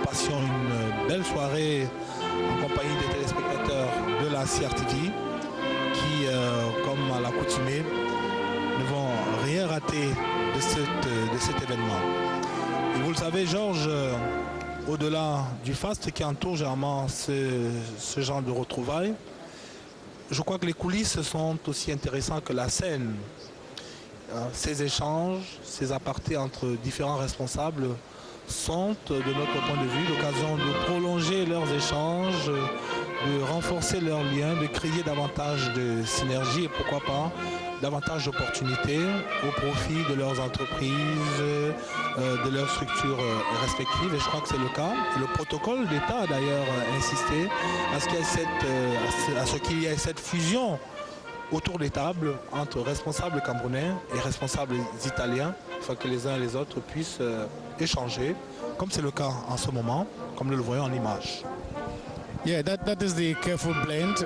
passions une belle soirée en compagnie des téléspectateurs de la CRTV qui, comme à l'accoutumée, ne vont rien rater de cet événement. Et vous le savez, Georges, au-delà du faste qui entoure généralement ce genre de retrouvailles, je crois que les coulisses sont aussi intéressantes que la scène. Ces échanges, ces apartés entre différents responsables sont, de notre point de vue, l'occasion de prolonger leurs échanges, de renforcer leurs liens, de créer davantage de synergie et pourquoi pas davantage d'opportunités au profit de leurs entreprises, de leurs structures respectives. Et je crois que c'est le cas. Et le protocole d'État a d'ailleurs insisté à ce qu'il y ait cette fusion autour des tables entre responsables camerounais et responsables italiens, afin que les uns et les autres puissent échanger, comme c'est le cas en ce moment, comme nous le voyons en image. Yeah, that is the careful blend,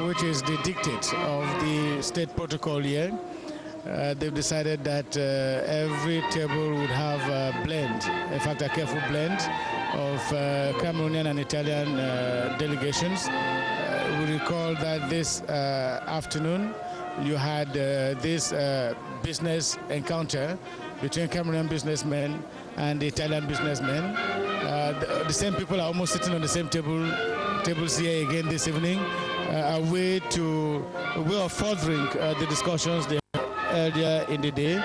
which is the dictate of the state protocol here. They've decided that every table would have a blend, in fact a careful blend of Cameroonian and Italian delegations. We recall that this afternoon you had this business encounter between Cameroonian businessmen and the Italian businessmen. The same people are almost sitting on the same tables here again this evening, a way of furthering the discussions they had earlier in the day,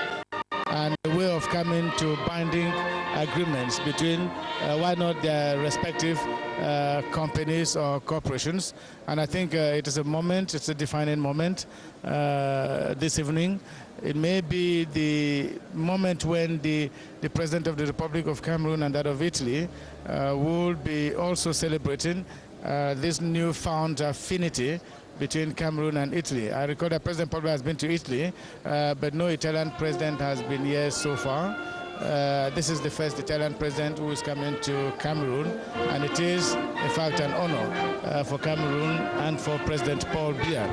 and a way of coming to binding agreements between why not their respective companies or corporations. And I think it is a moment, it's a defining moment this evening. It may be the moment when the President of the Republic of Cameroon and that of Italy will be also celebrating this newfound affinity between Cameroon and Italy. I recall that President Pablo has been to Italy, but no Italian president has been here so far. This is the first Italian president who is coming to Cameroon, and it is, in fact, an honor for Cameroon and for President Paul Biya.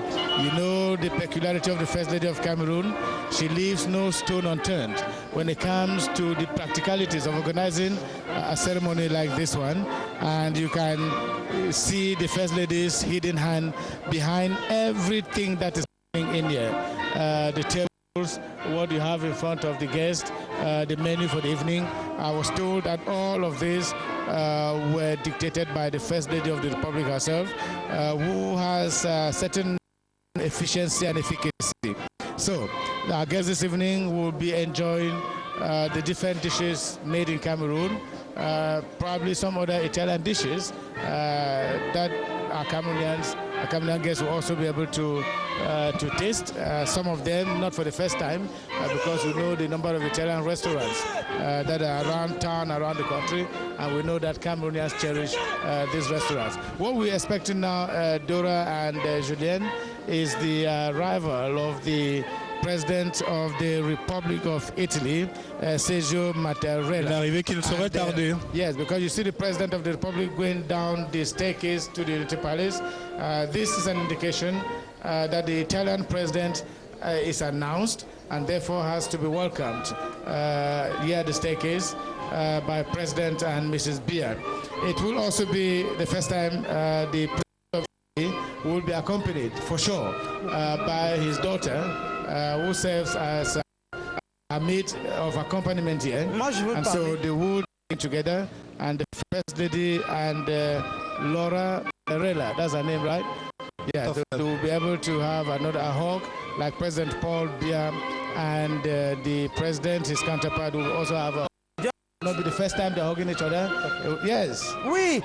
You know the peculiarity of the First Lady of Cameroon. She leaves no stone unturned when it comes to the practicalities of organizing a ceremony like this one, and you can see the First Lady's hidden hand behind everything that is happening in here. The tables, what you have in front of the guest, the menu for the evening. I was told that all of these were dictated by the First Lady of the Republic herself, who has certain efficiency and efficacy. So our guests this evening will be enjoying the different dishes made in Cameroon, probably some other Italian dishes that our Cameroonian guests will also be able to taste. Some of them not for the first time, because we know the number of Italian restaurants that are around town, around the country, and we know that Cameroonians cherish these restaurants. What we're expecting now, Dora and Julien, is the arrival of the President of the Republic of Italy, Sergio Mattarella. L'arrivée qui ne saurait tarder. Yes, because you see the President of the Republic going down the staircase to the Unity Palace. This is an indication that the Italian President is announced and therefore has to be welcomed here at the staircase by President and Mrs. Biya. It will also be the first time the President of Italy will be accompanied, for sure, by his daughter, who serves as a maid of accompaniment here. And so they will be together, and the First Lady and Laura Rella, that's her name, right? Yeah, they will be able to have another hug like President Paul Biya, and the President, his counterpart, will also have a... Not be the first time they're hugging each other. Yes. Oui,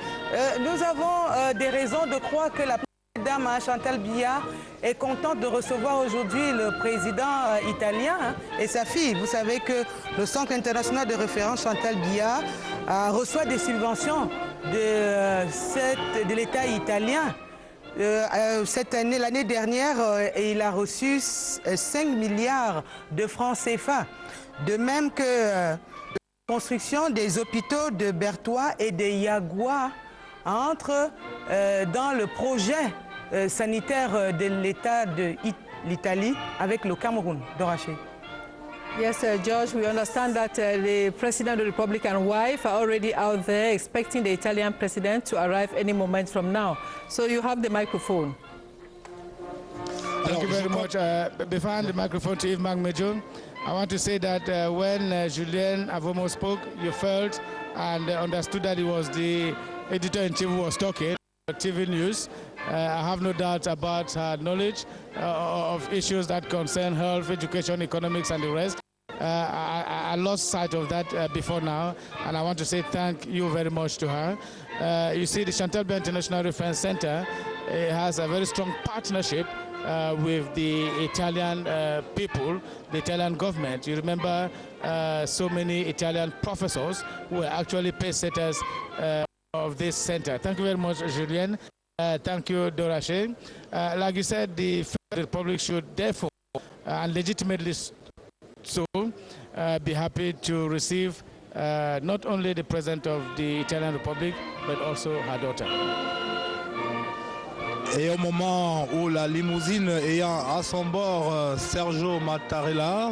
nous avons des raisons de croire que la Dame Chantal Biya est contente de recevoir aujourd'hui le président italien et sa fille. Vous savez que le Centre international de référence Chantal Biya reçoit des subventions de l'État italien. Cette année, l'année dernière, il a reçu 5 milliards de francs CFA. De même que la construction des hôpitaux de Bertois et de Yagua entre dans le projet sanitaire de l'État de l'Italie avec le Cameroun. Doraché. Yes, George, we understand that the President of the Republic and wife are already out there expecting the Italian president to arrive any moment from now. So you have the microphone. Thank you very much. Before I hand the microphone to Yves Magmejo, I want to say that when Julien Avomo spoke, you felt and understood that he was the editor-in-chief who was talking about TV News. I have no doubt about her knowledge of issues that concern health, education, economics, and the rest. I lost sight of that before now, and I want to say thank you very much to her. You see, the Chantal Biya International Reference Center has a very strong partnership with the Italian people, the Italian government. You remember so many Italian professors who were actually pace setters of this center. Thank you very much, Julien. Thank you, Dorache. Like you said, the Federal Republic should therefore, and legitimately so, be happy to receive not only the President of the Italian Republic, but also her daughter. Et au moment où la limousine ayant à son bord Sergio Mattarella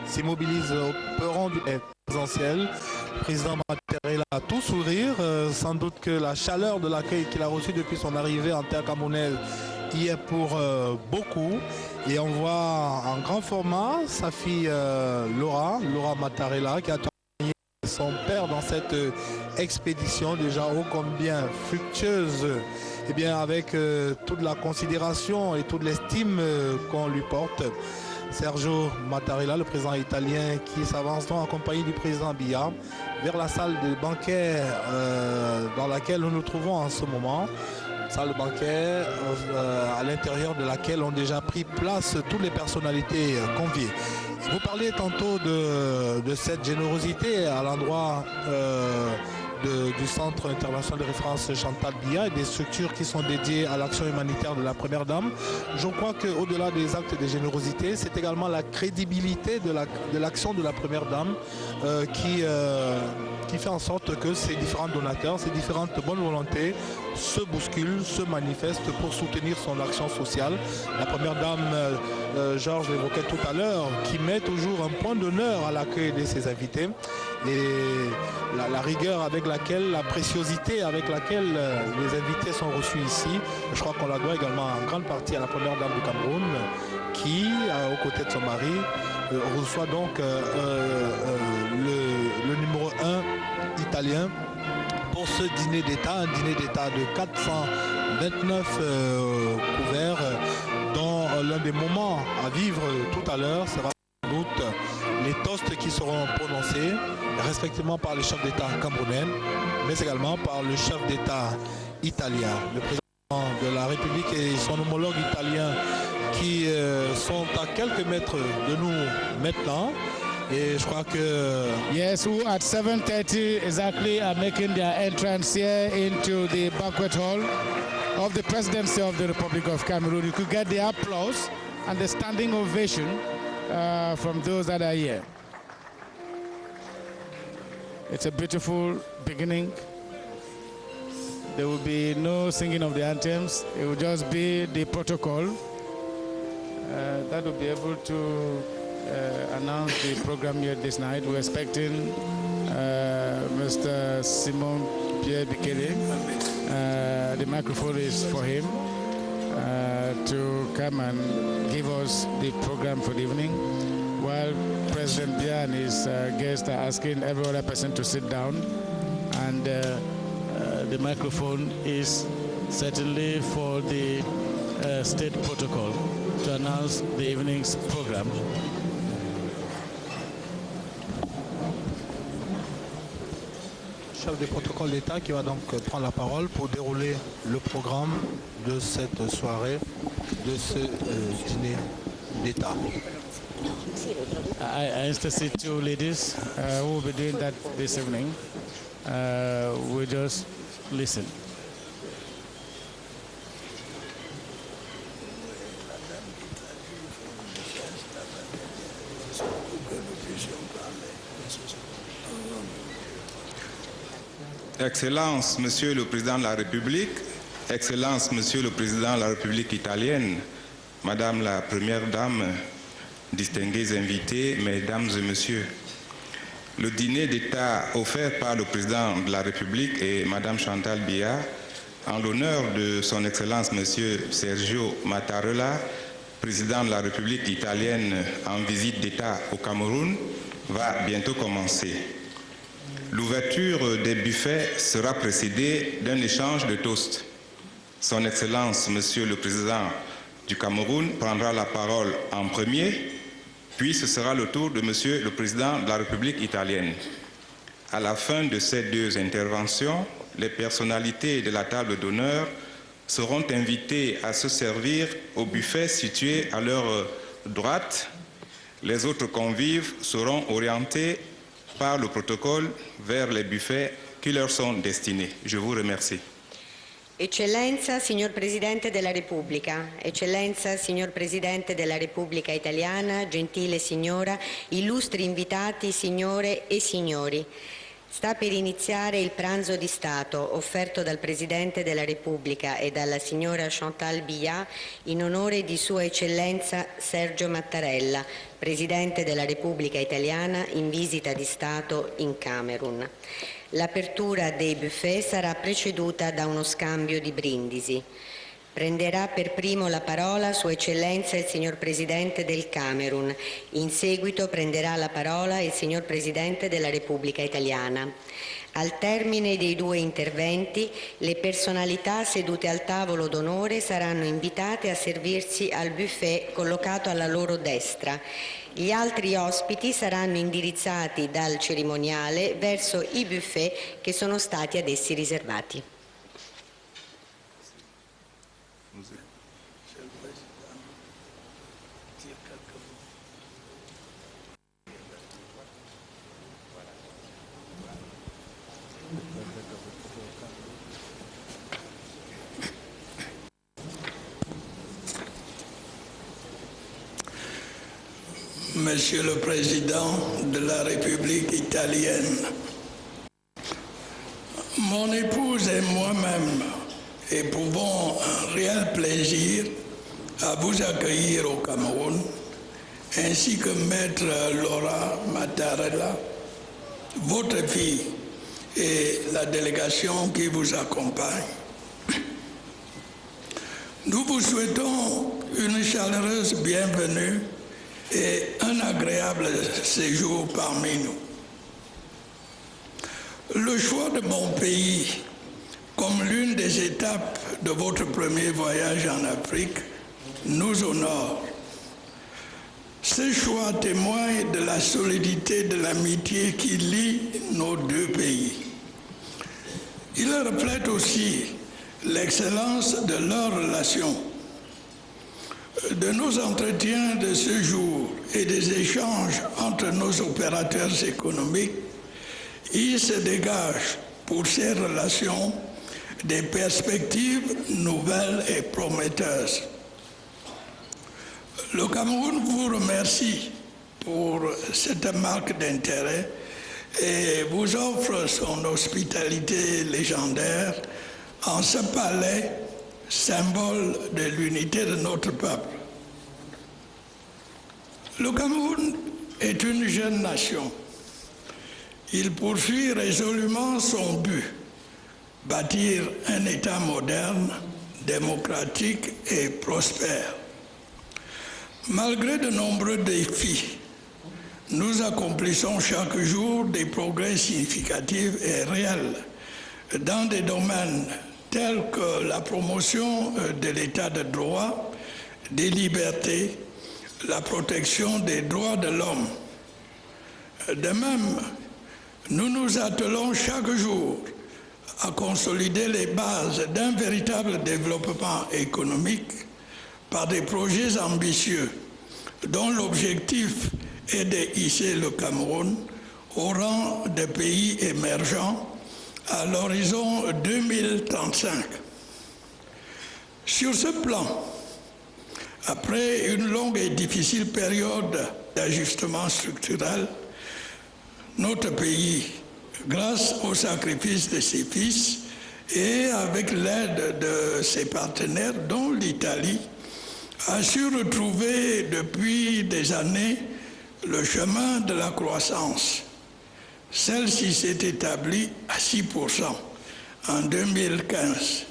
s'immobilise au perron du présidentiel, le président Mattarella a tout sourire, sans doute que la chaleur de l'accueil qu'il a reçu depuis son arrivée en terre camerounaise y est pour beaucoup. Et on voit en grand format sa fille Laura Mattarella qui a accompagné son père dans cette expédition déjà ô combien fructueuse. Eh bien, avec toute la considération et toute l'estime qu'on lui porte. Sergio Mattarella, le président italien, qui s'avance donc en compagnie du président Biya vers la salle de banquet dans laquelle nous nous trouvons en ce moment. Salle de banquet à l'intérieur de laquelle ont déjà pris place toutes les personnalités conviées. Vous parliez tantôt de cette générosité à l'endroit du Centre international de référence Chantal Biya et des structures qui sont dédiées à l'action humanitaire de la Première Dame. Je crois qu'au-delà des actes de générosité, c'est également la crédibilité de l'action de la Première Dame qui fait en sorte que ces différents donateurs, ces différentes bonnes volontés se bousculent, se manifestent pour soutenir son action sociale. La Première Dame, Georges l'évoquait tout à l'heure, qui met toujours un point d'honneur à l'accueil de ses invités. Et la rigueur avec laquelle, la préciosité avec laquelle les invités sont reçus ici, je crois qu'on la doit également en grande partie à la Première Dame du Cameroun, qui, aux côtés de son mari, reçoit donc le numéro 1 italien pour ce dîner d'État, un dîner d'État de 429 couverts, dont l'un des moments à vivre tout à l'heure sera sans doute les toasts qui seront prononcés respectivement par le chef d'État camerounais, mais également par le chef d'État italien. Le président de la République et son homologue italien qui sont à quelques mètres de nous maintenant. Et je crois que... Yes, who at 7:30 exactly are making their entrance here into the banquet hall of the Presidency of the Republic of Cameroon. You could get the applause and the standing ovation from those that are here. It's a beautiful beginning. There will be no singing of the anthems. It will just be the protocol that will be able to announce the program here this night. We're expecting Mr. Simon Pierre Bikele. The microphone is for him to come and give us the program for the evening, while President Biya and his guests are asking every other person to sit down. And the microphone is certainly for the state protocol to announce the evening's program. Chef du protocole d'État qui va donc prendre la parole pour dérouler le programme de cette soirée, de ce dîner d'État. I see two ladies who will be doing that this evening. We'll just listen. Excellence, Monsieur le Président de la République, Excellence, Monsieur le Président de la République italienne, Madame la Première Dame, distingués invités, mesdames et messieurs, le dîner d'État offert par le président de la République et Madame Chantal Biya en l'honneur de son Excellence Monsieur Sergio Mattarella, président de la République italienne en visite d'État au Cameroun, va bientôt commencer. L'ouverture des buffets sera précédée d'un échange de toasts. Son Excellence Monsieur le Président du Cameroun prendra la parole en premier, puis ce sera le tour de Monsieur le Président de la République italienne. À la fin de ces deux interventions, les personnalités de la table d'honneur seront invitées à se servir au buffet situé à leur droite. Les autres convives seront orientés par le protocole vers les buffets qui leur sont destinés. Je vous remercie. Eccellenza, signor Presidente della Repubblica, Eccellenza, signor Presidente della Repubblica Italiana, gentile signora, illustri invitati, signore e signori. Sta per iniziare il pranzo di Stato offerto dal Presidente della Repubblica e dalla signora Chantal Biya in onore di Sua Eccellenza Sergio Mattarella, Presidente della Repubblica Italiana in visita di Stato in Camerun. L'apertura dei buffet sarà preceduta da uno scambio di brindisi. Prenderà per primo la parola Sua Eccellenza il signor Presidente del Camerun. In seguito prenderà la parola il signor Presidente della Repubblica Italiana. Al termine dei due interventi, le personalità sedute al tavolo d'onore saranno invitate a servirsi al buffet collocato alla loro destra. Gli altri ospiti saranno indirizzati dal cerimoniale verso i buffet che sono stati ad essi riservati. Monsieur le Président de la République italienne, mon épouse et moi-même éprouvons un réel plaisir à vous accueillir au Cameroun, ainsi que Maître Laura Mattarella, votre fille et la délégation qui vous accompagne. Nous vous souhaitons une chaleureuse bienvenue et un agréable séjour parmi nous. Le choix de mon pays comme l'une des étapes de votre premier voyage en Afrique nous honore. Ce choix témoigne de la solidité de l'amitié qui lie nos deux pays. Il reflète aussi l'excellence de leurs relations. De nos entretiens de ce jour et des échanges entre nos opérateurs économiques, il se dégage pour ces relations des perspectives nouvelles et prometteuses. Le Cameroun vous remercie pour cette marque d'intérêt et vous offre son hospitalité légendaire en ce palais, symbole de l'unité de notre peuple. Le Cameroun est une jeune nation. Il poursuit résolument son but, bâtir un État moderne, démocratique et prospère. Malgré de nombreux défis, nous accomplissons chaque jour des progrès significatifs et réels dans des domaines tels que la promotion de l'état de droit, des libertés, la protection des droits de l'homme. De même, nous nous attelons chaque jour à consolider les bases d'un véritable développement économique par des projets ambitieux dont l'objectif est de hisser le Cameroun au rang de pays émergents à l'horizon 2035. Sur ce plan, après une longue et difficile période d'ajustement structurel, notre pays, grâce au sacrifice de ses fils et avec l'aide de ses partenaires, dont l'Italie, a su retrouver depuis des années le chemin de la croissance. Celle-ci s'est établie à 6% en 2015.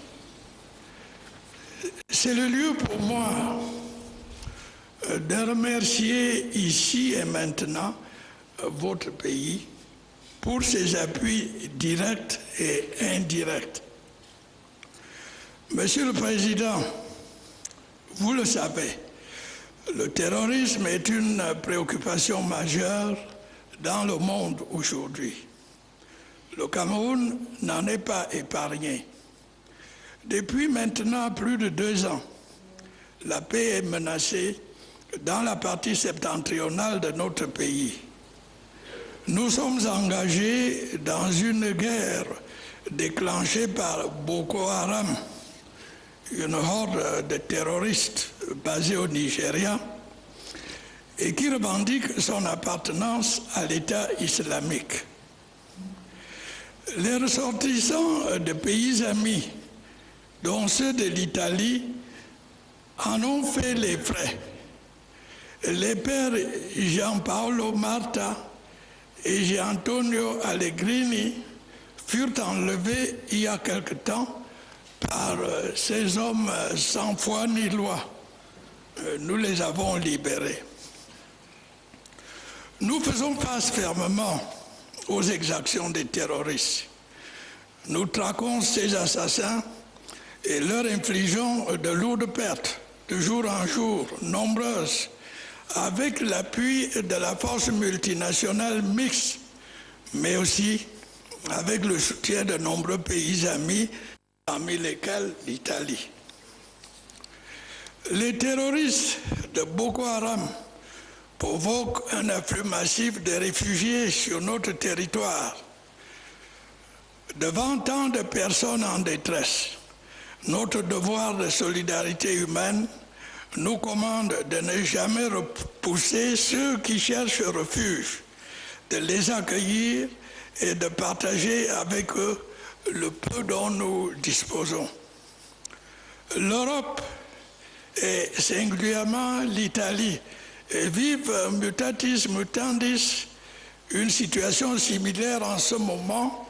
C'est le lieu pour moi de remercier ici et maintenant votre pays pour ses appuis directs et indirects. Monsieur le Président, vous le savez, le terrorisme est une préoccupation majeure dans le monde aujourd'hui. Le Cameroun n'en est pas épargné. Depuis maintenant plus de 2 ans, la paix est menacée dans la partie septentrionale de notre pays. Nous sommes engagés dans une guerre déclenchée par Boko Haram, une horde de terroristes basée au Nigeria et qui revendique son appartenance à l'État islamique. Les ressortissants de pays amis, dont ceux de l'Italie, en ont fait les frais. Les pères Gianpaolo Marta et Gianantonio Allegrini furent enlevés il y a quelque temps par ces hommes sans foi ni loi. Nous les avons libérés. Nous faisons face fermement aux exactions des terroristes. Nous traquons ces assassins et leur infligeons de lourdes pertes, de jour en jour, nombreuses, avec l'appui de la force multinationale mixte, mais aussi avec le soutien de nombreux pays amis, parmi lesquels l'Italie. Les terroristes de Boko Haram provoquent un afflux massif de réfugiés sur notre territoire. Devant tant de personnes en détresse, notre devoir de solidarité humaine nous commande de ne jamais repousser ceux qui cherchent refuge, de les accueillir et de partager avec eux le peu dont nous disposons. L'Europe et singulièrement l'Italie vivent mutatis mutandis une situation similaire en ce moment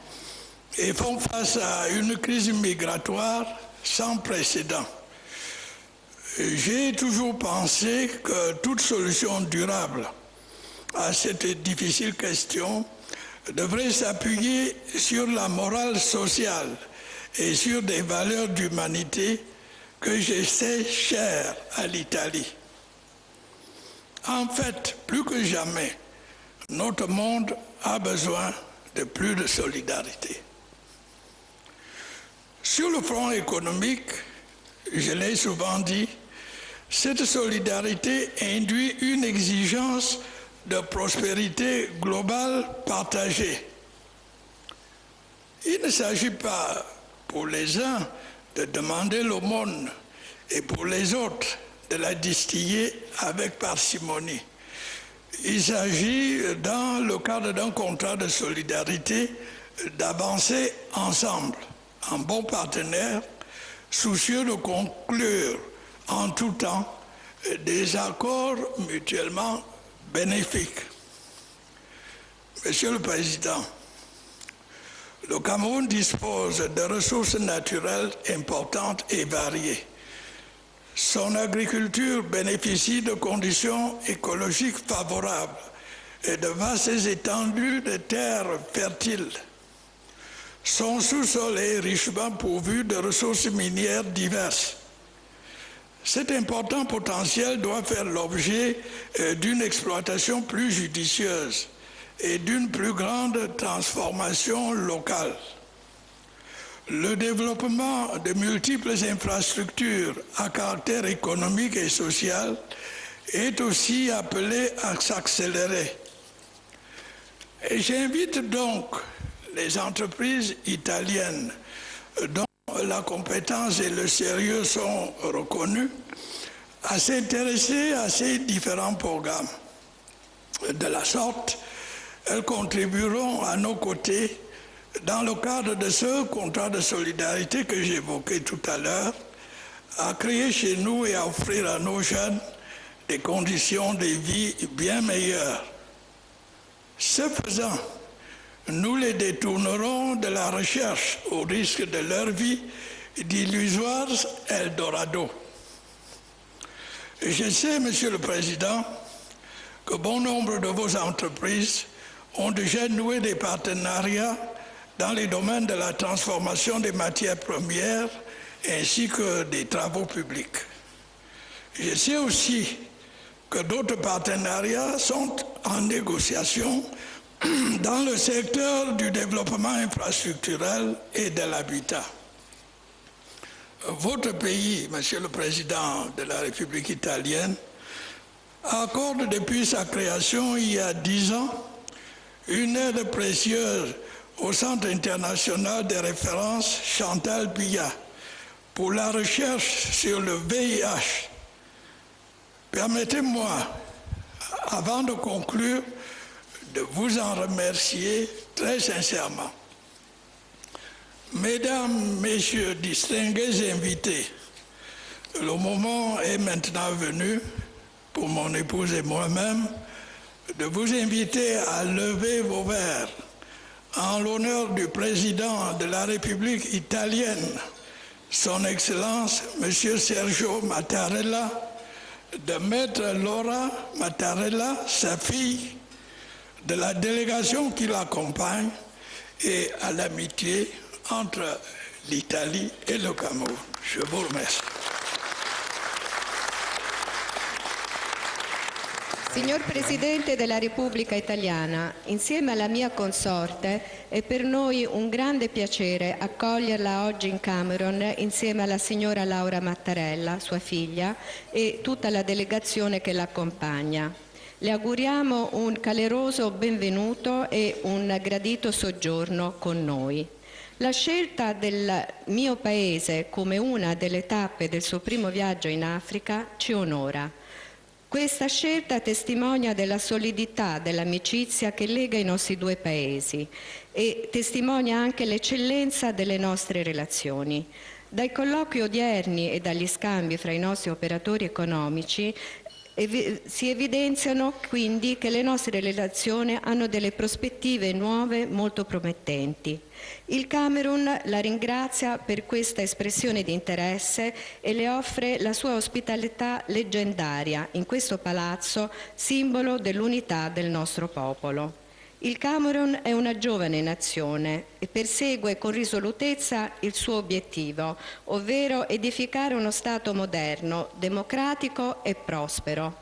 et font face à une crise migratoire sans précédent. J'ai toujours pensé que toute solution durable à cette difficile question devrait s'appuyer sur la morale sociale et sur des valeurs d'humanité que je sais chères à l'Italie. En fait, plus que jamais, notre monde a besoin de plus de solidarité. Sur le front économique, je l'ai souvent dit, cette solidarité induit une exigence de prospérité globale partagée. Il ne s'agit pas pour les uns de demander l'aumône et pour les autres de la distiller avec parcimonie. Il s'agit, dans le cadre d'un contrat de solidarité, d'avancer ensemble, en bons partenaires, soucieux de conclure en tout temps des accords mutuellement bénéfiques. Monsieur le Président, le Cameroun dispose de ressources naturelles importantes et variées. Son agriculture bénéficie de conditions écologiques favorables et de vastes étendues de terres fertiles. Son sous-sol est richement pourvu de ressources minières diverses. Cet important potentiel doit faire l'objet d'une exploitation plus judicieuse et d'une plus grande transformation locale. Le développement de multiples infrastructures à caractère économique et social est aussi appelé à s'accélérer. Et j'invite donc les entreprises italiennes dont la compétence et le sérieux sont reconnus à s'intéresser à ces différents programmes. De la sorte, elles contribueront à nos côtés dans le cadre de ce contrat de solidarité que j'évoquais tout à l'heure, à créer chez nous et à offrir à nos jeunes des conditions de vie bien meilleures. Ce faisant, nous les détournerons de la recherche au risque de leur vie d'illusoires Eldorado. Je sais, Monsieur le Président, que bon nombre de vos entreprises ont déjà noué des partenariats dans les domaines de la transformation des matières premières ainsi que des travaux publics. Je sais aussi que d'autres partenariats sont en négociation dans le secteur du développement infrastructurel et de l'habitat. Votre pays, Monsieur le Président de la République italienne, accorde depuis sa création il y a 10 ans une aide précieuse au Centre international de référence Chantal Biya pour la recherche sur le VIH. Permettez-moi, avant de conclure, de vous en remercier très sincèrement. Mesdames, Messieurs, distingués invités, le moment est maintenant venu, pour mon épouse et moi-même, de vous inviter à lever vos verres en l'honneur du président de la République italienne, Son Excellence, M. Sergio Mattarella, de Maître Laura Mattarella, sa fille, de la délégation qui l'accompagne et à l'amitié entre l'Italie et le Cameroun. Je vous remercie. Signor Presidente della Repubblica Italiana, insieme alla mia consorte è per noi un grande piacere accoglierla oggi in Camerun insieme alla signora Laura Mattarella, sua figlia, e tutta la delegazione che l'accompagna. Le auguriamo un caloroso benvenuto e un gradito soggiorno con noi. La scelta del mio Paese come una delle tappe del suo primo viaggio in Africa ci onora. Questa scelta testimonia della solidità dell'amicizia che lega i nostri due Paesi e testimonia anche l'eccellenza delle nostre relazioni. Dai colloqui odierni e dagli scambi fra i nostri operatori economici si evidenziano quindi che le nostre relazioni hanno delle prospettive nuove molto promettenti. Il Camerun la ringrazia per questa espressione di interesse e le offre la sua ospitalità leggendaria in questo palazzo, simbolo dell'unità del nostro popolo. Il Camerun è una giovane nazione e persegue con risolutezza il suo obiettivo, ovvero edificare uno Stato moderno, democratico e prospero.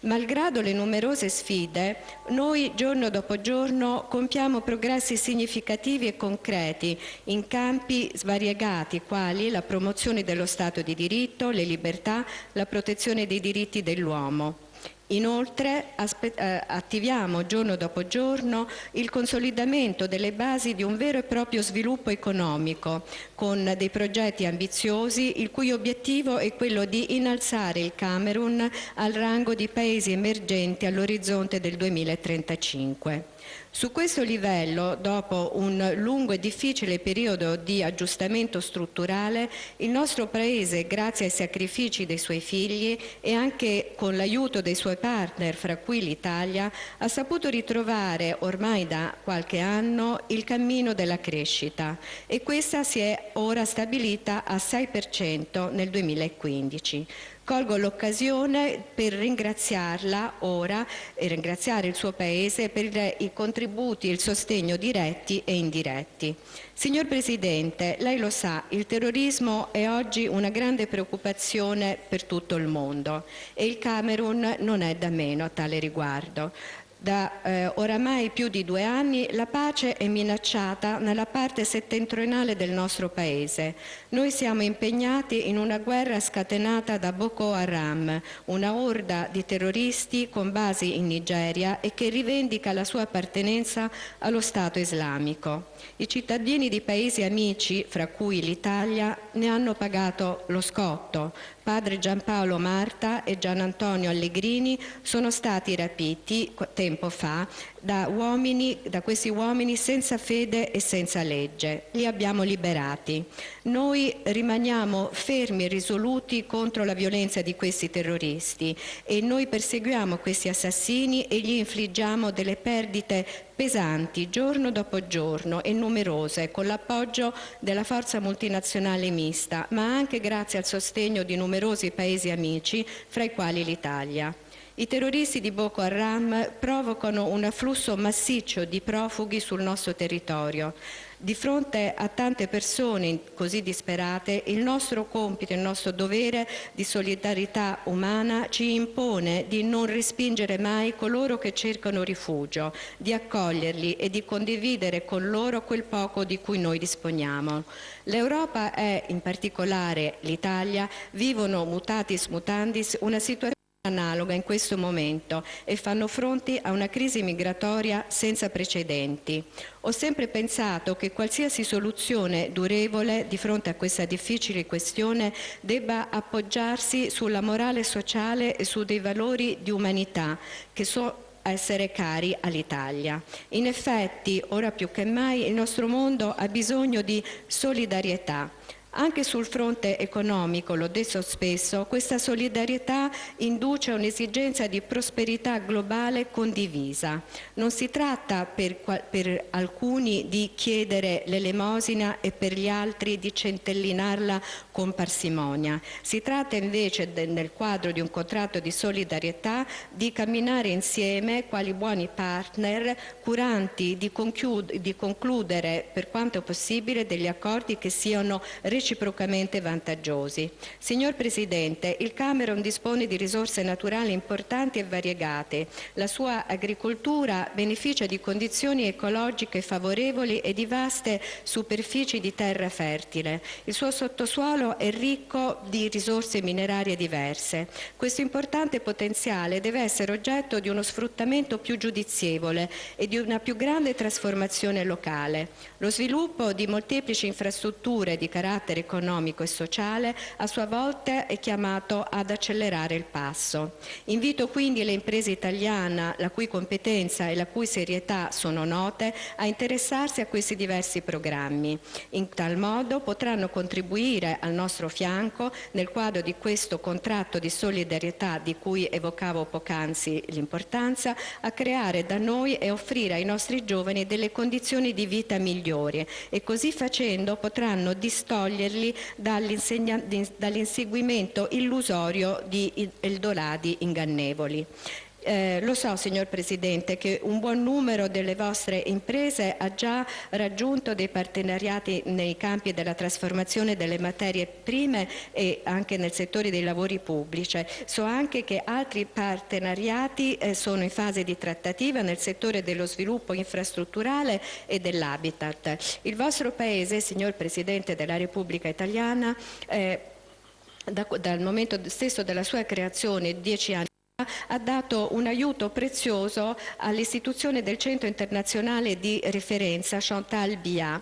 Malgrado le numerose sfide, noi giorno dopo giorno compiamo progressi significativi e concreti in campi svariegati quali la promozione dello Stato di diritto, le libertà, la protezione dei diritti dell'uomo. Inoltre attiviamo giorno dopo giorno il consolidamento delle basi di un vero e proprio sviluppo economico con dei progetti ambiziosi il cui obiettivo è quello di innalzare il Camerun al rango di paesi emergenti all'orizzonte del 2035. Su questo livello, dopo un lungo e difficile periodo di aggiustamento strutturale, il nostro Paese, grazie ai sacrifici dei suoi figli e anche con l'aiuto dei suoi partner, fra cui l'Italia, ha saputo ritrovare ormai da qualche anno il cammino della crescita e questa si è ora stabilita a 6% nel 2015. Colgo l'occasione per ringraziarla ora e ringraziare il suo Paese per i contributi e il sostegno diretti e indiretti. Signor Presidente, lei lo sa, il terrorismo è oggi una grande preoccupazione per tutto il mondo e il Camerun non è da meno a tale riguardo. Da oramai più di 2 anni la pace è minacciata nella parte settentrionale del nostro Paese. Noi siamo impegnati in una guerra scatenata da Boko Haram, una orda di terroristi con basi in Nigeria e che rivendica la sua appartenenza allo Stato islamico. I cittadini di paesi amici, fra cui l'Italia, ne hanno pagato lo scotto. Padre Giampaolo Marta e Gian Antonio Allegrini sono stati rapiti tempo fa da questi uomini senza fede e senza legge. Li abbiamo liberati. Noi rimaniamo fermi e risoluti contro la violenza di questi terroristi e noi perseguiamo questi assassini e gli infliggiamo delle perdite pesanti giorno dopo giorno e numerose, con l'appoggio della forza multinazionale mista, ma anche grazie al sostegno di numerosi paesi amici, fra i quali l'Italia. I terroristi di Boko Haram provocano un afflusso massiccio di profughi sul nostro territorio. Di fronte a tante persone così disperate, il nostro compito, il nostro dovere di solidarietà umana ci impone di non respingere mai coloro che cercano rifugio, di accoglierli e di condividere con loro quel poco di cui noi disponiamo. L'Europa e in particolare l'Italia vivono mutatis mutandis una situazione analoga in questo momento e fanno fronte a una crisi migratoria senza precedenti. Ho sempre pensato che qualsiasi soluzione durevole di fronte a questa difficile questione debba appoggiarsi sulla morale sociale e su dei valori di umanità che essere cari all'Italia. In effetti, ora più che mai, il nostro mondo ha bisogno di solidarietà. Anche sul fronte economico, l'ho detto spesso, questa solidarietà induce a un'esigenza di prosperità globale condivisa. Non si tratta per alcuni di chiedere l'elemosina e per gli altri di centellinarla con parsimonia. Si tratta invece, nel quadro di un contratto di solidarietà, di camminare insieme quali buoni partner, curanti di concludere per quanto possibile degli accordi che siano reciprocamente vantaggiosi. Signor Presidente, il Camerun dispone di risorse naturali importanti e variegate. La sua agricoltura beneficia di condizioni ecologiche favorevoli e di vaste superfici di terra fertile. Il suo sottosuolo è ricco di risorse minerarie diverse. Questo importante potenziale deve essere oggetto di uno sfruttamento più giudizievole e di una più grande trasformazione locale. Lo sviluppo di molteplici infrastrutture di carattere economico e sociale a sua volta è chiamato ad accelerare il passo. Invito quindi le imprese italiane, la cui competenza e la cui serietà sono note, a interessarsi a questi diversi programmi. In tal modo potranno contribuire al nostro fianco nel quadro di questo contratto di solidarietà di cui evocavo poc'anzi l'importanza, a creare da noi e offrire ai nostri giovani delle condizioni di vita migliori e così facendo potranno distoglierli dall'inseguimento illusorio di eldoradi ingannevoli. Lo so, signor Presidente, che un buon numero delle vostre imprese ha già raggiunto dei partenariati nei campi della trasformazione delle materie prime e anche nel settore dei lavori pubblici. So anche che altri partenariati sono in fase di trattativa nel settore dello sviluppo infrastrutturale e dell'habitat. Il vostro Paese, signor Presidente della Repubblica Italiana, dal momento stesso della sua creazione 10 anni ha dato un aiuto prezioso all'istituzione del Centro internazionale di referenza Chantal Biya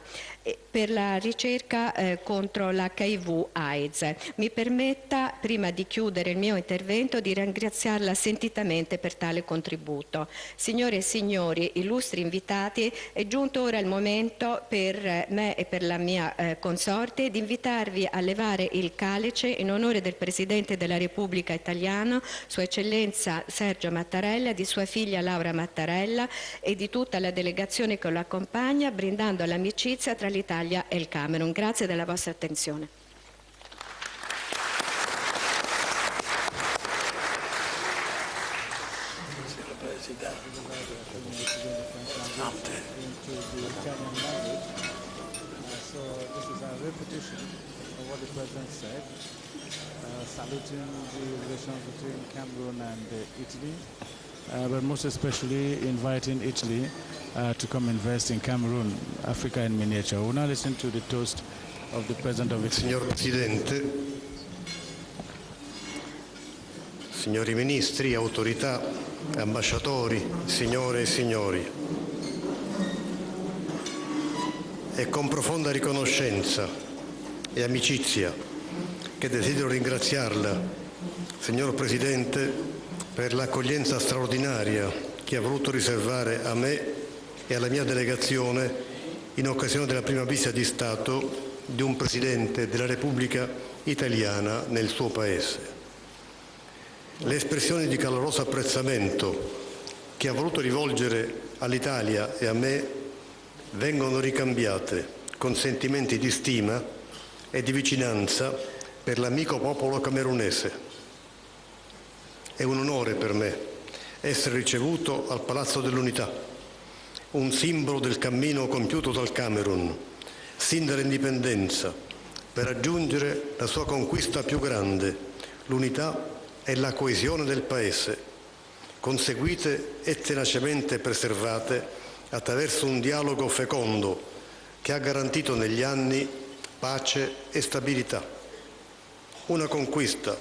per la ricerca contro l'HIV/AIDS. Mi permetta, prima di chiudere il mio intervento, di ringraziarla sentitamente per tale contributo. Signore e signori, illustri invitati, è giunto ora il momento per me e per la mia consorte di invitarvi a levare il calice in onore del Presidente della Repubblica Italiana, Sua Eccellenza Sergio Mattarella, di sua figlia Laura Mattarella e di tutta la delegazione che lo accompagna, brindando all'amicizia tra l'Italia e il Camerun. Grazie della vostra attenzione. Saluting the relations between Cameroon and Italy, but most especially inviting Italy to come invest in Cameroon, Africa in miniature. We'll now listen to the toast of the President of Italy. Signor Presidente, signori ministri, autorità, ambasciatori, signore e signori, è con profonda riconoscenza e amicizia che desidero ringraziarla, signor Presidente, per l'accoglienza straordinaria che ha voluto riservare a me e alla mia delegazione in occasione della prima visita di Stato di un Presidente della Repubblica Italiana nel suo Paese. Le espressioni di caloroso apprezzamento che ha voluto rivolgere all'Italia e a me vengono ricambiate con sentimenti di stima e di vicinanza per l'amico popolo camerunese. È un onore per me essere ricevuto al Palazzo dell'Unità, un simbolo del cammino compiuto dal Camerun, sin dall'indipendenza, per raggiungere la sua conquista più grande, l'unità e la coesione del Paese, conseguite e tenacemente preservate attraverso un dialogo fecondo che ha garantito negli anni pace e stabilità. Una conquista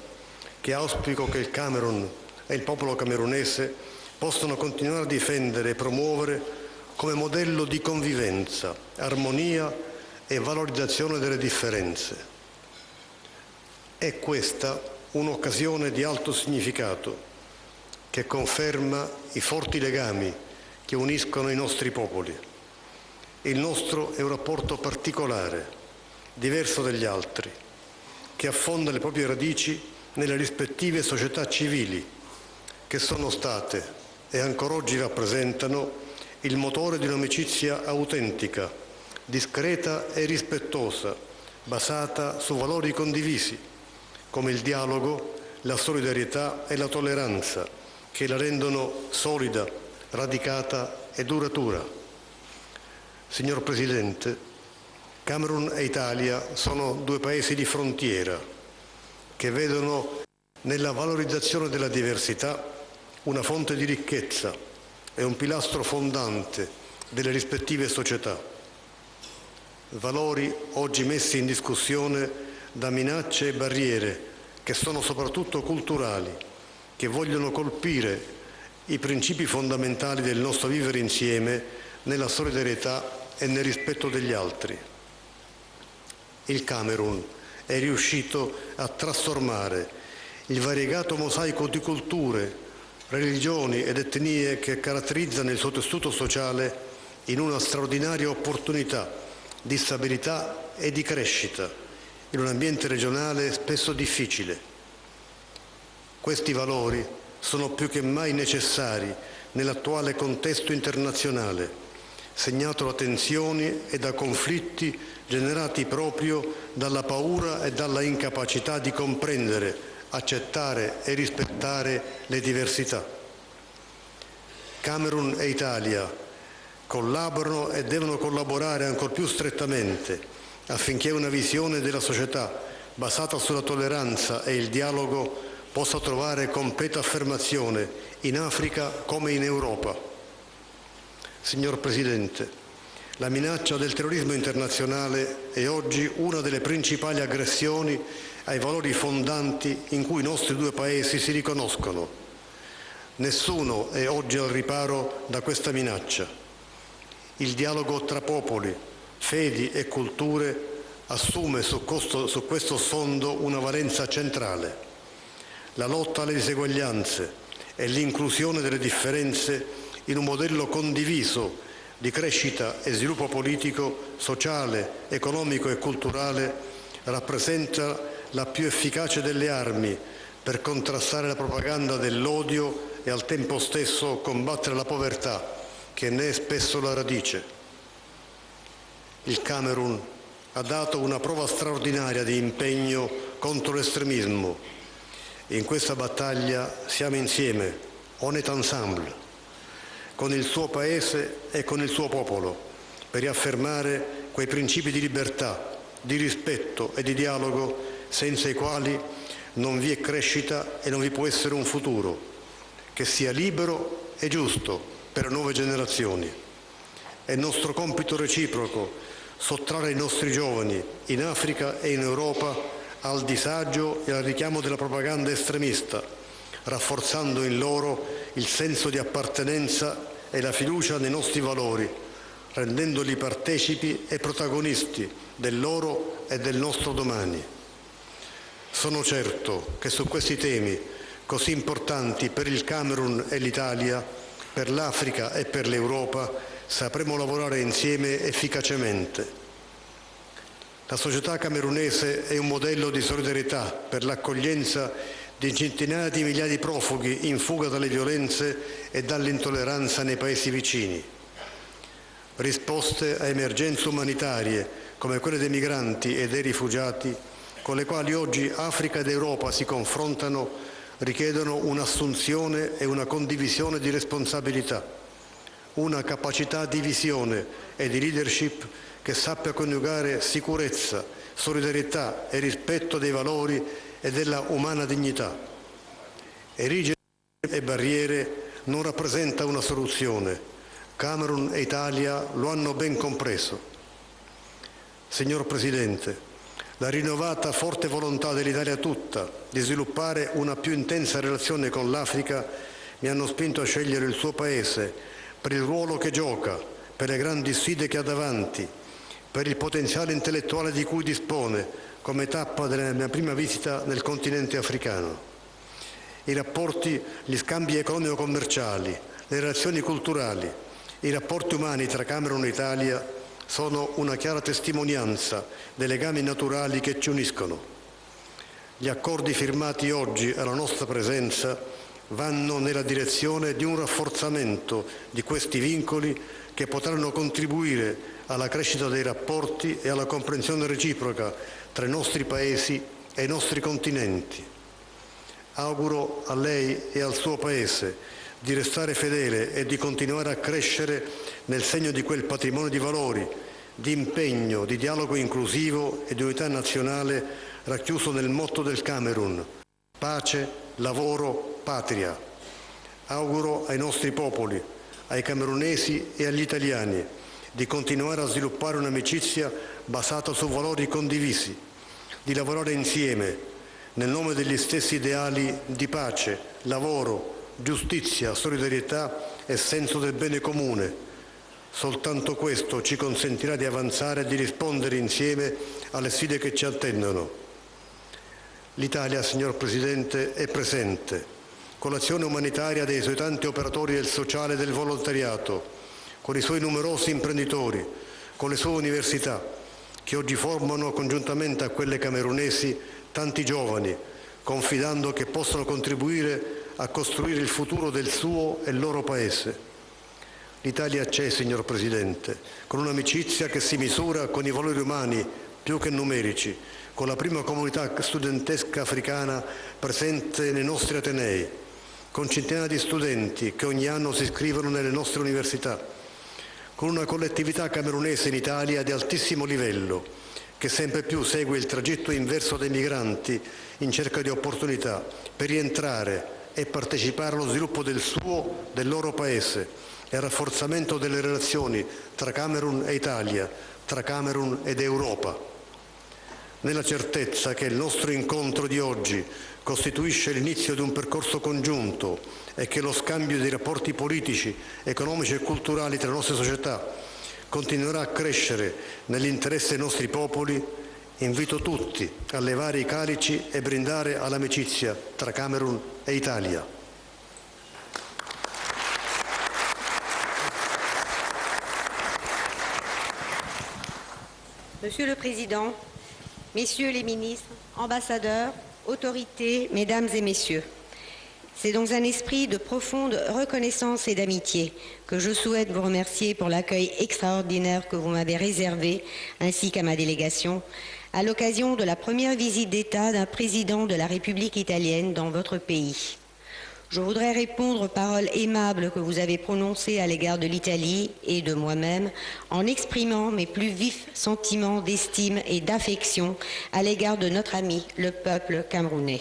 che auspico che il Camerun e il popolo camerunese possano continuare a difendere e promuovere come modello di convivenza, armonia e valorizzazione delle differenze. È questa un'occasione di alto significato che conferma i forti legami che uniscono i nostri popoli. Il nostro è un rapporto particolare, diverso dagli altri, che affonda le proprie radici nelle rispettive società civili, che sono state e ancora oggi rappresentano il motore di un'amicizia autentica, discreta e rispettosa, basata su valori condivisi, come il dialogo, la solidarietà e la tolleranza, che la rendono solida, radicata e duratura. Signor Presidente, Camerun e Italia sono due paesi di frontiera che vedono nella valorizzazione della diversità una fonte di ricchezza e un pilastro fondante delle rispettive società. Valori oggi messi in discussione da minacce e barriere che sono soprattutto culturali, che vogliono colpire i principi fondamentali del nostro vivere insieme nella solidarietà e nel rispetto degli altri. Il Camerun è riuscito a trasformare il variegato mosaico di culture, religioni ed etnie che caratterizzano il suo tessuto sociale in una straordinaria opportunità di stabilità e di crescita in un ambiente regionale spesso difficile. Questi valori sono più che mai necessari nell'attuale contesto internazionale, segnato da tensioni e da conflitti generati proprio dalla paura e dalla incapacità di comprendere, accettare e rispettare le diversità. Camerun e Italia collaborano e devono collaborare ancor più strettamente affinché una visione della società basata sulla tolleranza e il dialogo possa trovare completa affermazione in Africa come in Europa. Signor Presidente, la minaccia del terrorismo internazionale è oggi una delle principali aggressioni ai valori fondanti in cui i nostri due paesi si riconoscono. Nessuno è oggi al riparo da questa minaccia. Il dialogo tra popoli, fedi e culture assume su questo sfondo una valenza centrale. La lotta alle diseguaglianze e l'inclusione delle differenze in un modello condiviso di crescita e sviluppo politico, sociale, economico e culturale rappresenta la più efficace delle armi per contrastare la propaganda dell'odio e al tempo stesso combattere la povertà, che ne è spesso la radice. Il Camerun ha dato una prova straordinaria di impegno contro l'estremismo. In questa battaglia siamo insieme, on est ensemble, con il suo Paese e con il suo popolo, per riaffermare quei principi di libertà, di rispetto e di dialogo senza i quali non vi è crescita e non vi può essere un futuro che sia libero e giusto per le nuove generazioni. È nostro compito reciproco sottrarre i nostri giovani in Africa e in Europa al disagio e al richiamo della propaganda estremista, rafforzando in loro il senso di appartenenza e la fiducia nei nostri valori, rendendoli partecipi e protagonisti del loro e del nostro domani. Sono certo che su questi temi così importanti per il Camerun e l'Italia per l'Africa e per l'Europa sapremo lavorare insieme efficacemente. La società camerunese è un modello di solidarietà per l'accoglienza di centinaia di migliaia di profughi in fuga dalle violenze e dall'intolleranza nei paesi vicini. Risposte a emergenze umanitarie come quelle dei migranti e dei rifugiati, con le quali oggi Africa ed Europa si confrontano, richiedono un'assunzione e una condivisione di responsabilità, una capacità di visione e di leadership che sappia coniugare sicurezza, solidarietà e rispetto dei valori e della umana dignità. Erigere e barriere non rappresenta una soluzione. Camerun e Italia lo hanno ben compreso. Signor Presidente, la rinnovata forte volontà dell'Italia tutta di sviluppare una più intensa relazione con l'Africa mi hanno spinto a scegliere il suo Paese per il ruolo che gioca, per le grandi sfide che ha davanti, per il potenziale intellettuale di cui dispone come tappa della mia prima visita nel continente africano. I rapporti, gli scambi economico-commerciali, le relazioni culturali, i rapporti umani tra Camerun e Italia sono una chiara testimonianza dei legami naturali che ci uniscono. Gli accordi firmati oggi alla nostra presenza vanno nella direzione di un rafforzamento di questi vincoli che potranno contribuire alla crescita dei rapporti e alla comprensione reciproca tra i nostri paesi e i nostri continenti. Auguro a lei e al suo Paese di restare fedele e di continuare a crescere nel segno di quel patrimonio di valori, di impegno, di dialogo inclusivo e di unità nazionale racchiuso nel motto del Camerun: pace, lavoro, patria. Auguro ai nostri popoli, ai camerunesi e agli italiani di continuare a sviluppare un'amicizia basata su valori condivisi, di lavorare insieme nel nome degli stessi ideali di pace, lavoro, giustizia, solidarietà e senso del bene comune. Soltanto questo ci consentirà di avanzare e di rispondere insieme alle sfide che ci attendono. L'Italia, signor Presidente, è presente con l'azione umanitaria dei suoi tanti operatori del sociale e del volontariato, con i suoi numerosi imprenditori, con le sue università, che oggi formano congiuntamente a quelle camerunesi tanti giovani, confidando che possano contribuire a costruire il futuro del suo e il loro Paese. L'Italia c'è, signor Presidente, con un'amicizia che si misura con i valori umani più che numerici, con la prima comunità studentesca africana presente nei nostri atenei, con centinaia di studenti che ogni anno si iscrivono nelle nostre università, con una collettività camerunese in Italia di altissimo livello, che sempre più segue il tragitto inverso dei migranti in cerca di opportunità per rientrare e partecipare allo sviluppo del loro Paese e al rafforzamento delle relazioni tra Camerun e Italia, tra Camerun ed Europa. Nella certezza che il nostro incontro di oggi costituisce l'inizio di un percorso congiunto e che lo scambio di rapporti politici, economici e culturali tra le nostre società continuerà a crescere nell'interesse dei nostri popoli, invito tutti a levare i calici e brindare all'amicizia tra Camerun e Italia. Monsieur le Président, Messieurs les ministres, ambassadeurs, autorités, Mesdames et Messieurs, c'est dans un esprit de profonde reconnaissance et d'amitié que je souhaite vous remercier pour l'accueil extraordinaire que vous m'avez réservé, ainsi qu'à ma délégation, à l'occasion de la première visite d'État d'un président de la République italienne dans votre pays. Je voudrais répondre aux paroles aimables que vous avez prononcées à l'égard de l'Italie et de moi-même en exprimant mes plus vifs sentiments d'estime et d'affection à l'égard de notre ami, le peuple camerounais.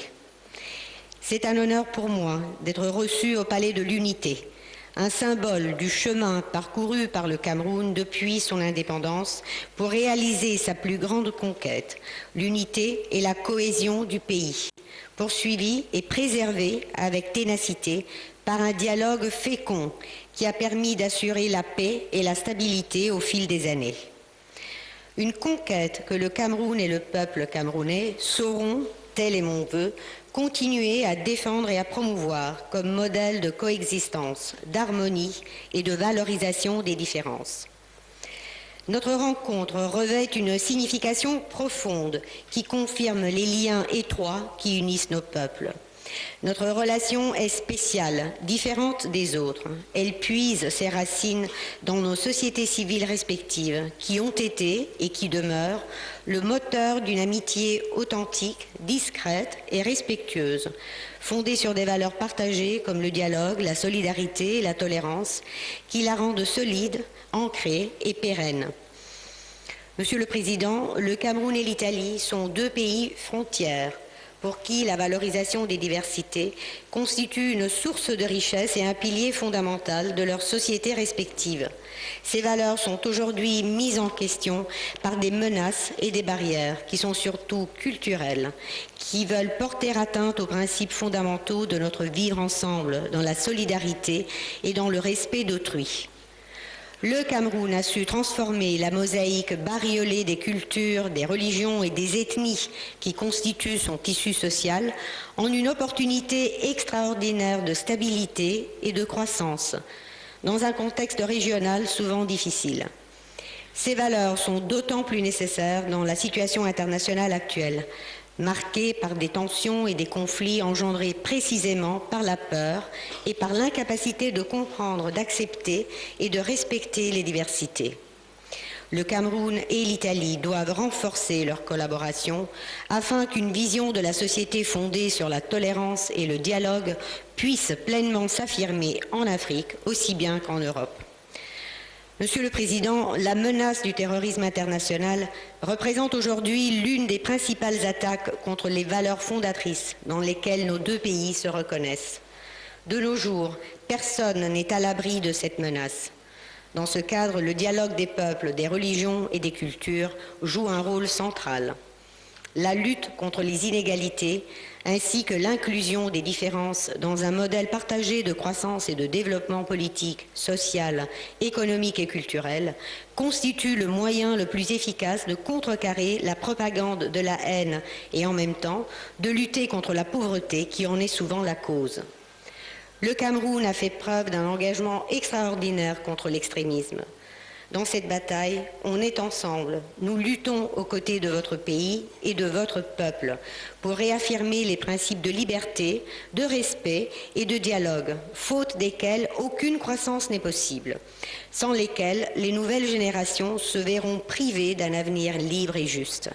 C'est un honneur pour moi d'être reçu au Palais de l'Unité, un symbole du chemin parcouru par le Cameroun depuis son indépendance pour réaliser sa plus grande conquête, l'unité et la cohésion du pays, poursuivie et préservée avec ténacité par un dialogue fécond qui a permis d'assurer la paix et la stabilité au fil des années. Une conquête que le Cameroun et le peuple camerounais sauront tel est mon vœu, continuer à défendre et à promouvoir comme modèle de coexistence, d'harmonie et de valorisation des différences. Notre rencontre revêt une signification profonde qui confirme les liens étroits qui unissent nos peuples. Notre relation est spéciale, différente des autres. Elle puise ses racines dans nos sociétés civiles respectives qui ont été et qui demeurent le moteur d'une amitié authentique, discrète et respectueuse, fondée sur des valeurs partagées comme le dialogue, la solidarité et la tolérance, qui la rendent solide, ancrée et pérenne. Monsieur le Président, le Cameroun et l'Italie sont deux pays frontières pour qui la valorisation des diversités constitue une source de richesse et un pilier fondamental de leurs sociétés respectives. Ces valeurs sont aujourd'hui mises en question par des menaces et des barrières qui sont surtout culturelles, qui veulent porter atteinte aux principes fondamentaux de notre vivre ensemble dans la solidarité et dans le respect d'autrui. Le Cameroun a su transformer la mosaïque bariolée des cultures, des religions et des ethnies qui constituent son tissu social en une opportunité extraordinaire de stabilité et de croissance dans un contexte régional souvent difficile. Ces valeurs sont d'autant plus nécessaires dans la situation internationale actuelle, marquée par des tensions et des conflits engendrés précisément par la peur et par l'incapacité de comprendre, d'accepter et de respecter les diversités. Le Cameroun et l'Italie doivent renforcer leur collaboration afin qu'une vision de la société fondée sur la tolérance et le dialogue puisse pleinement s'affirmer en Afrique aussi bien qu'en Europe. Monsieur le Président, la menace du terrorisme international représente aujourd'hui l'une des principales attaques contre les valeurs fondatrices dans lesquelles nos deux pays se reconnaissent. De nos jours, personne n'est à l'abri de cette menace. Dans ce cadre, le dialogue des peuples, des religions et des cultures joue un rôle central. La lutte contre les inégalités ainsi que l'inclusion des différences dans un modèle partagé de croissance et de développement politique, social, économique et culturel constitue le moyen le plus efficace de contrecarrer la propagande de la haine et en même temps de lutter contre la pauvreté qui en est souvent la cause. Le Cameroun a fait preuve d'un engagement extraordinaire contre l'extrémisme. Dans cette bataille, on est ensemble. Nous luttons aux côtés de votre pays et de votre peuple pour réaffirmer les principes de liberté, de respect et de dialogue, faute desquels aucune croissance n'est possible, sans lesquels les nouvelles générations se verront privées d'un avenir libre et juste.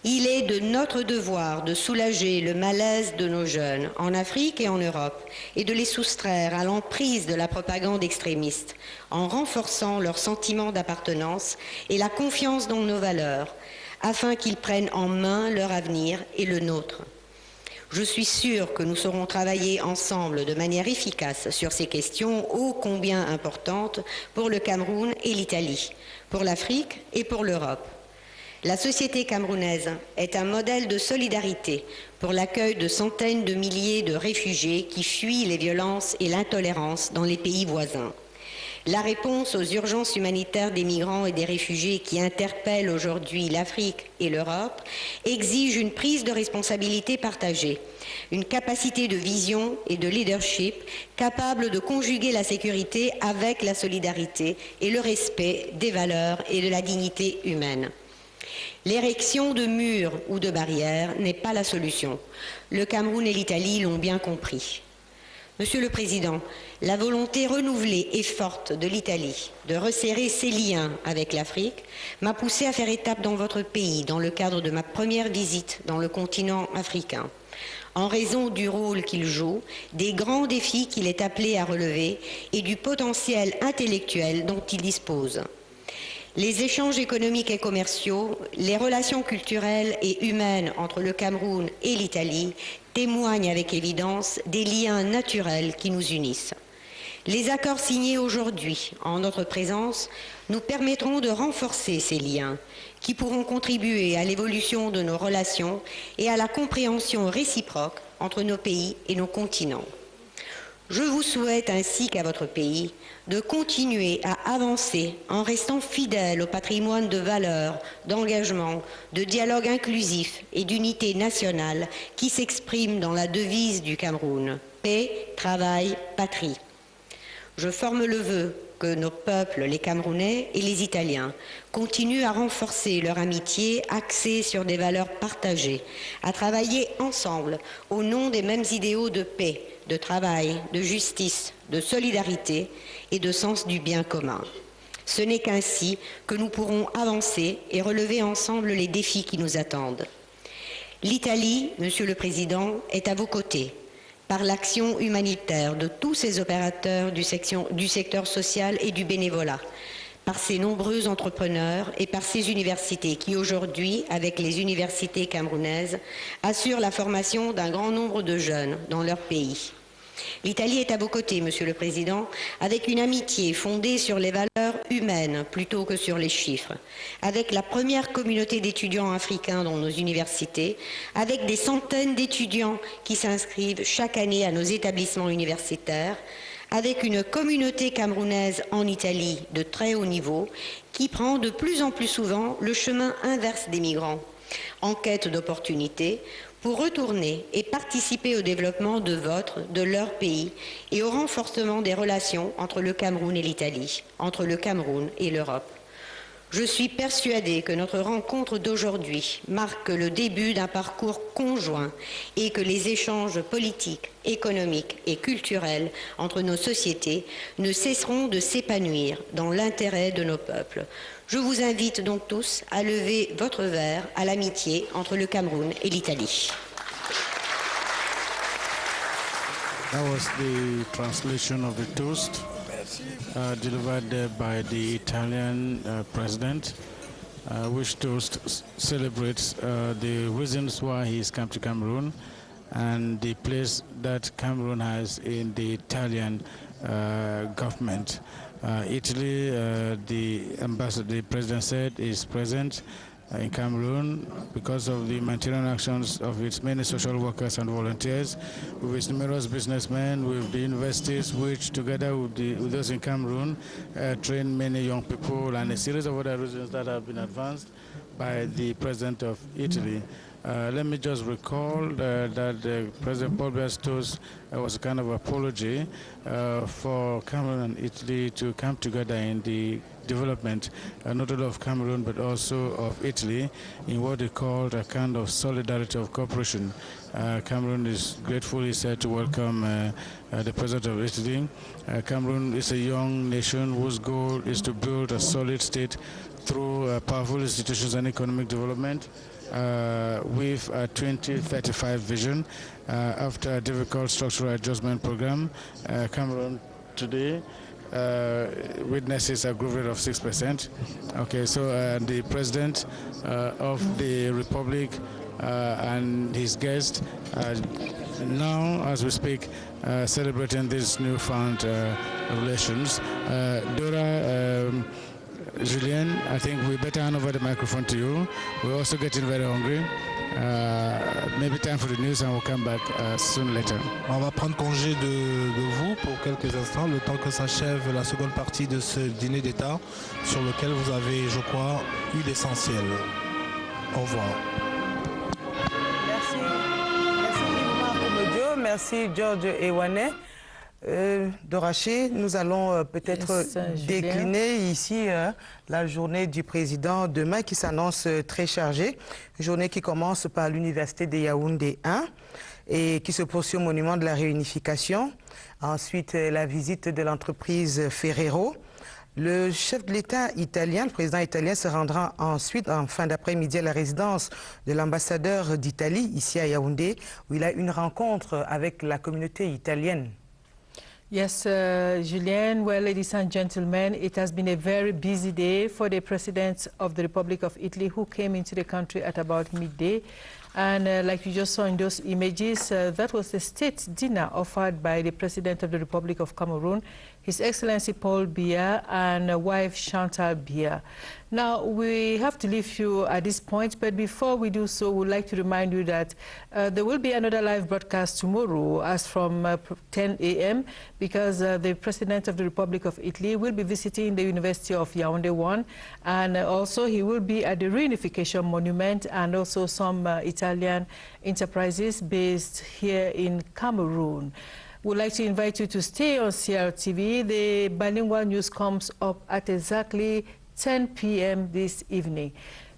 Il est de notre devoir de soulager le malaise de nos jeunes en Afrique et en Europe et de les soustraire à l'emprise de la propagande extrémiste en renforçant leur sentiment d'appartenance et la confiance dans nos valeurs afin qu'ils prennent en main leur avenir et le nôtre. Je suis sûre que nous saurons travailler ensemble de manière efficace sur ces questions ô combien importantes pour le Cameroun et l'Italie, pour l'Afrique et pour l'Europe. La société camerounaise est un modèle de solidarité pour l'accueil de centaines de milliers de réfugiés qui fuient les violences et l'intolérance dans les pays voisins. La réponse aux urgences humanitaires des migrants et des réfugiés qui interpellent aujourd'hui l'Afrique et l'Europe exige une prise de responsabilité partagée, une capacité de vision et de leadership capable de conjuguer la sécurité avec la solidarité et le respect des valeurs et de la dignité humaine. L'érection de murs ou de barrières n'est pas la solution. Le Cameroun et l'Italie l'ont bien compris. Monsieur le Président, la volonté renouvelée et forte de l'Italie de resserrer ses liens avec l'Afrique m'a poussé à faire étape dans votre pays dans le cadre de ma première visite dans le continent africain. En raison du rôle qu'il joue, des grands défis qu'il est appelé à relever et du potentiel intellectuel dont il dispose. Les échanges économiques et commerciaux, les relations culturelles et humaines entre le Cameroun et l'Italie témoignent avec évidence des liens naturels qui nous unissent. Les accords signés aujourd'hui en notre présence nous permettront de renforcer ces liens qui pourront contribuer à l'évolution de nos relations et à la compréhension réciproque entre nos pays et nos continents. Je vous souhaite, ainsi qu'à votre pays, de continuer à avancer en restant fidèle au patrimoine de valeurs, d'engagement, de dialogue inclusif et d'unité nationale qui s'exprime dans la devise du Cameroun, paix, travail, patrie. Je forme le vœu que nos peuples, les Camerounais et les Italiens, continuent à renforcer leur amitié axée sur des valeurs partagées, à travailler ensemble au nom des mêmes idéaux de paix, de travail, de justice, de solidarité et de sens du bien commun. Ce n'est qu'ainsi que nous pourrons avancer et relever ensemble les défis qui nous attendent. L'Italie, Monsieur le Président, est à vos côtés par l'action humanitaire de tous ces opérateurs du secteur social et du bénévolat, par ces nombreux entrepreneurs et par ces universités qui aujourd'hui, avec les universités camerounaises, assurent la formation d'un grand nombre de jeunes dans leur pays. L'Italie est à vos côtés, Monsieur le Président, avec une amitié fondée sur les valeurs humaines plutôt que sur les chiffres, avec la première communauté d'étudiants africains dans nos universités, avec des centaines d'étudiants qui s'inscrivent chaque année à nos établissements universitaires, avec une communauté camerounaise en Italie de très haut niveau qui prend de plus en plus souvent le chemin inverse des migrants, en quête d'opportunités, pour retourner et participer au développement de leur pays et au renforcement des relations entre le Cameroun et l'Italie, entre le Cameroun et l'Europe. Je suis persuadée que notre rencontre d'aujourd'hui marque le début d'un parcours conjoint et que les échanges politiques, économiques et culturels entre nos sociétés ne cesseront de s'épanouir dans l'intérêt de nos peuples. Je vous invite donc tous à lever votre verre à l'amitié entre le Cameroun et l'Italie. That was the translation of the toast delivered by the Italian president, which toast celebrates the reasons why he's come to Cameroon and the place that Cameroon has in the Italian government. Italy, the ambassador, the president said, is present in Cameroon because of the humanitarian actions of its many social workers and volunteers, with its numerous businessmen, with the universities which, together with those in Cameroon, train many young people, and a series of other reasons that have been advanced by the president of Italy. Let me just recall that President Paul Biya's toast was a kind of apology for Cameroon and Italy to come together in the development, not only of Cameroon but also of Italy, in what they called a kind of solidarity of cooperation. Cameroon is grateful, he said, to welcome the President of Italy. Cameroon is a young nation whose goal is to build a solid state through powerful institutions and economic development. With a 2035 vision, after a difficult structural adjustment program, Cameroon today witnesses a growth rate of 6%. Okay, so the president of the Republic and his guest now, as we speak, celebrating these newfound relations. Dora, Julien, I think we better hand over the microphone to you. We're also getting very hungry. Maybe time for the news and we'll come back soon later. On va prendre congé de vous pour quelques instants, le temps que s'achève la seconde partie de ce dîner d'État sur lequel vous avez, je crois, eu l'essentiel. Au revoir. Merci. Merci Marc Omodio, merci George Ewane. Doraché, nous allons peut-être décliner ici la journée du président demain qui s'annonce très chargée. Journée qui commence par l'université de Yaoundé 1 et qui se poursuit au monument de la réunification. Ensuite, la visite de l'entreprise Ferrero. Le chef de l'État italien, le président italien, se rendra ensuite en fin d'après-midi à la résidence de l'ambassadeur d'Italie ici à Yaoundé où il a une rencontre avec la communauté italienne. Yes, Julien. Well, ladies and gentlemen, it has been a very busy day for the President of the Republic of Italy, who came into the country at about midday. And like you just saw in those images, that was the state dinner offered by the President of the Republic of Cameroon, His Excellency Paul Biya, and wife Chantal Biya. Now, we have to leave you at this point, but before we do so, we'd like to remind you that there will be another live broadcast tomorrow as from 10 a.m. because the President of the Republic of Italy will be visiting the University of Yaoundé 1, and also he will be at the Reunification Monument and also some Italian enterprises based here in Cameroon. We'd like to invite you to stay on CRTV. The bilingual news comes up at exactly 10 p.m. this evening.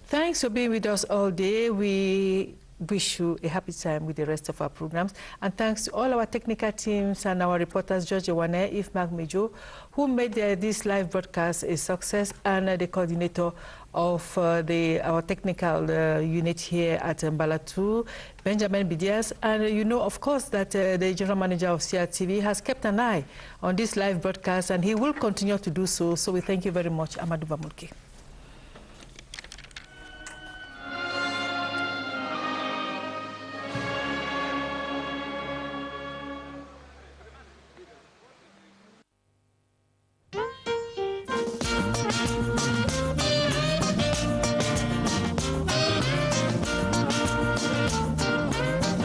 Thanks for being with us all day. We wish you a happy time with the rest of our programs. And thanks to all our technical teams and our reporters, George Ewane, Yves Magmejo, who made this live broadcast a success, and the coordinator of our technical unit here at Mbalatu, Benjamin Bidias. And you know, of course, that the general manager of CRTV has kept an eye on this live broadcast, and he will continue to do so. So we thank you very much, Amadou Bamulke.